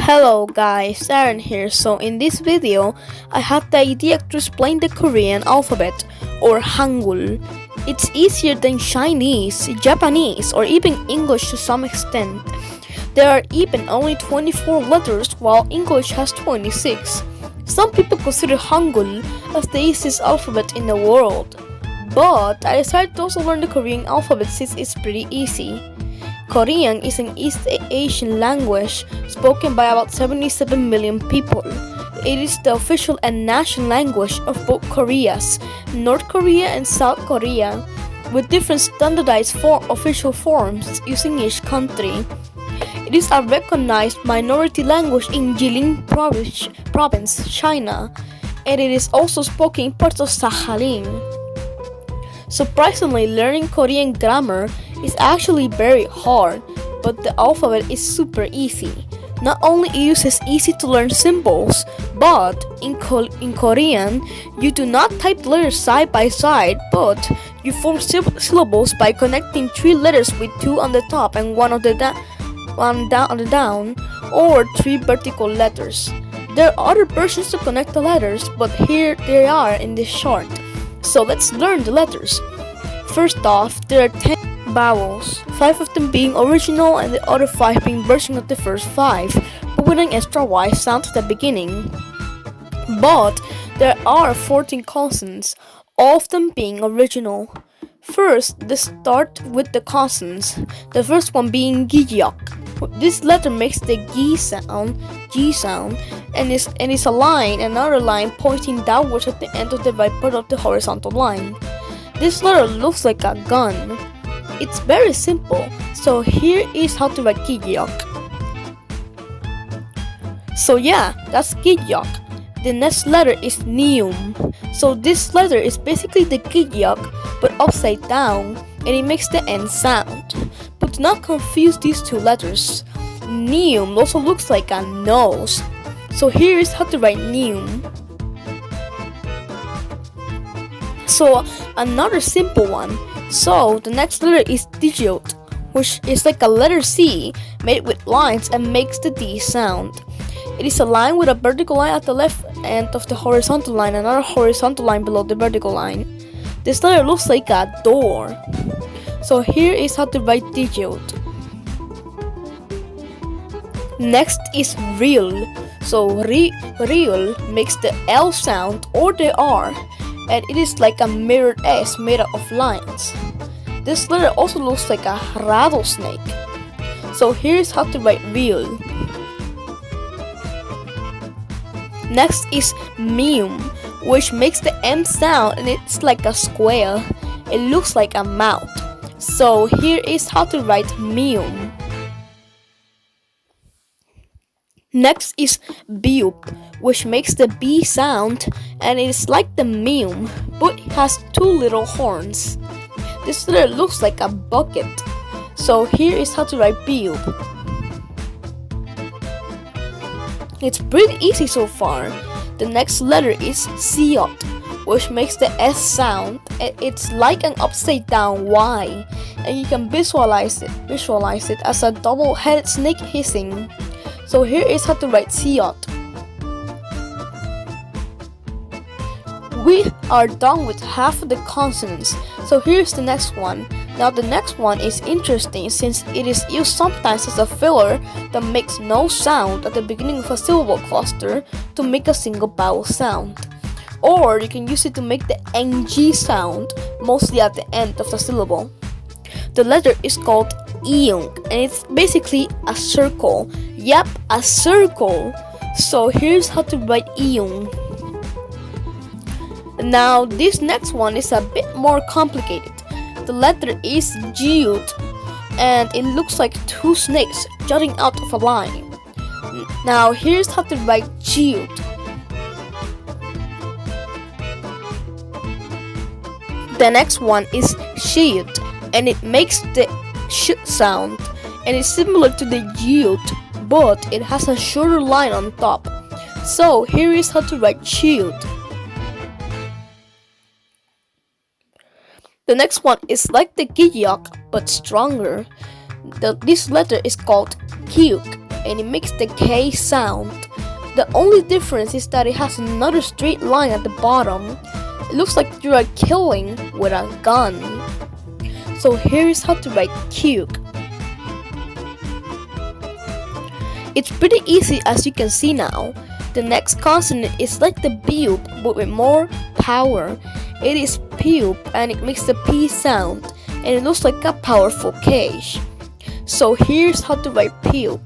Hello guys, Aaron here. So in this video, I had the idea to explain the Korean alphabet or Hangul. It's easier than Chinese, Japanese, or even English to some extent. There are even only 24 letters while English has 26. Some people consider Hangul as the easiest alphabet in the world. But I decided to also learn the Korean alphabet since it's pretty easy. Korean is an East Asian language spoken by about 77 million people. It is the official and national language of both Koreas, North Korea and South Korea, with different standardized official forms using each country. It is a recognized minority language in Jilin province, China, and it is also spoken in parts of Sakhalin. Surprisingly, learning Korean grammar is actually very hard, but the alphabet is super easy. Not only it uses easy to learn symbols, but in Korean, you do not type the letters side by side, but you form syllables by connecting three letters with two on the top and one down on the down, or three vertical letters. There are other versions to connect the letters, but here they are in this chart. So let's learn the letters. First off, there are 10 vowels, 5 of them being original and the other 5 being versions of the first 5, but with an extra Y sound at the beginning. But there are 14 consonants, all of them being original. First, let's start with the consonants, the first one being Giyak. This letter makes the G sound, and is a line, another line pointing downwards at the end of the right part of the horizontal line. This letter looks like a gun. It's very simple, so here is how to write Giyak. So yeah, that's Giyak. The next letter is Neum. So this letter is basically the Giyak, but upside down, and it makes the N sound. But do not confuse these two letters. Neum also looks like a nose. So here is how to write Neum. So another simple one. So the next letter is Digyot, which is like a letter C made with lines and makes the D sound. It is a line with a vertical line at the left end of the horizontal line and another horizontal line below the vertical line. This letter looks like a door. So here is how to write Digyot. Next is Real. So Real makes the L sound or the R, and it is like a mirrored S made up of lines. This letter also looks like a rattlesnake. So here's how to write Real. Next is Meum, which makes the M sound and it's like a square. It looks like a mouth. So here is how to write Meum. Next is Biup, which makes the B sound and it is like the Meum, but it has two little horns. This letter looks like a bucket. So here is how to write Biup. It's pretty easy so far. The next letter is Siot, which makes the S sound and it's like an upside down Y, and you can visualize it as a double-headed snake hissing. So here is how to write Siot. We are done with half of the consonants, so here's the next one. Now the next one is interesting since it is used sometimes as a filler that makes no sound at the beginning of a syllable cluster to make a single vowel sound. Or you can use it to make the NG sound, mostly at the end of the syllable. The letter is called Iung, and it's basically a circle. Yep, a circle. So here's how to write Iung. Now this next one is a bit more complicated. The letter is Jiut, and it looks like two snakes jutting out of a line. Now here's how to write Jiut. The next one is Shiut, and it makes the sh sound, and it's similar to the Jiut, but it has a shorter line on top. So here is how to write Chiut. The next one is like the Giyak but stronger. This letter is called Kyuk, and it makes the K sound. The only difference is that it has another straight line at the bottom. It looks like you are killing with a gun. So here is how to write Q. It's pretty easy as you can see now. The next consonant is like the bube but with more power. It is pube and it makes the P sound and it looks like a powerful cage. So here's how to write pube.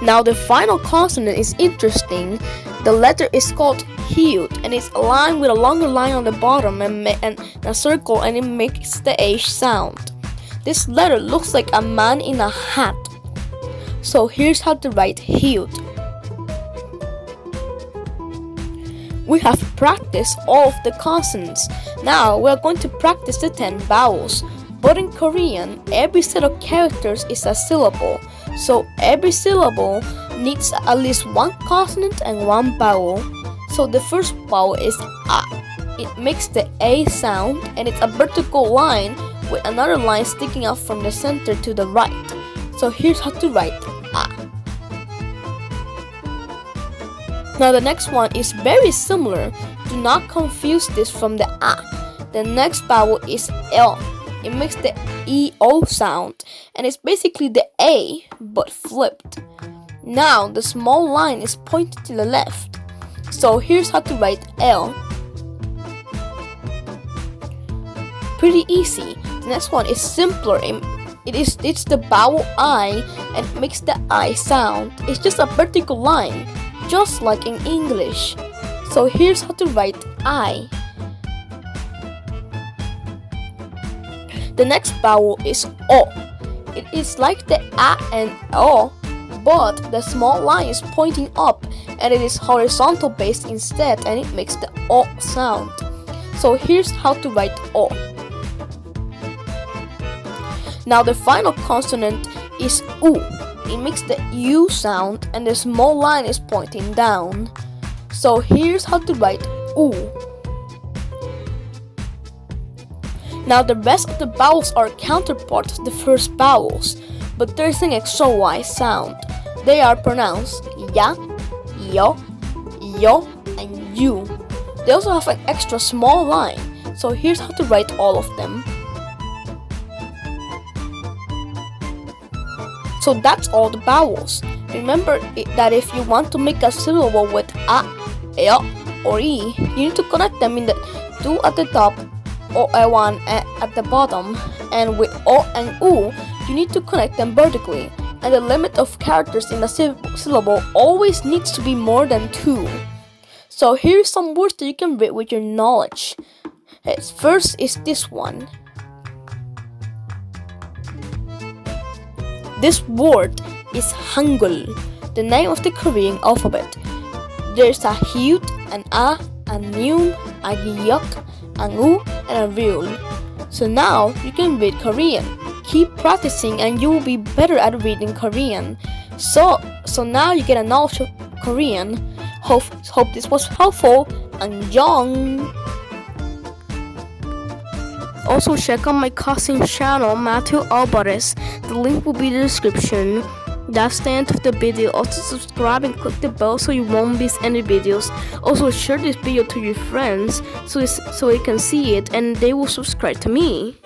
Now the final consonant is interesting. The letter is called Hute and it's aligned with a longer line on the bottom and a circle and it makes the H sound. This letter looks like a man in a hat. So here's how to write Hute. We have practiced all of the consonants. Now we are going to practice the 10 vowels. But in Korean, every set of characters is a syllable. So every syllable needs at least one consonant and one vowel. So the first vowel is A. It makes the A sound and it's a vertical line with another line sticking out from the center to the right. So here's how to write A. Now the next one is very similar. Do not confuse this from the A. The next vowel is L. It makes the EO sound and it's basically the A but flipped. Now the small line is pointed to the left. So here's how to write L. Pretty easy. The next one is simpler. It's the vowel I and it makes the I sound. It's just a vertical line, just like in English. So here's how to write I. The next vowel is O. It is like the A and O, but the small line is pointing up and it is horizontal based instead and it makes the O sound. So here's how to write O. Now the final consonant is U. It makes the U sound and the small line is pointing down. So here's how to write U. Now the rest of the vowels are counterparts of the first vowels, but there's an extra Y sound. They are pronounced ya, yo, yo, and you. They also have an extra small line, so here's how to write all of them. So that's all the vowels. Remember that if you want to make a syllable with A, E, or E, you need to connect them in the 2 at the top or one at the bottom, and with O and U, you need to connect them vertically, and the limit of characters in a syllable always needs to be more than 2. So here's some words that you can read with your knowledge. First is this one. This word is Hangul, the name of the Korean alphabet. There's a Hute, an A, a Neum, a Gyok, an U, and a Ryul. So now you can read Korean. Keep practicing and you will be better at reading Korean. So now you get a knowledge of Korean. Hope this was helpful. Annyeong! Also check out my cousin's channel, Matthew Alvarez. The link will be in the description. That's the end of the video. Also subscribe and click the bell so you won't miss any videos. Also share this video to your friends so they can see it and they will subscribe to me.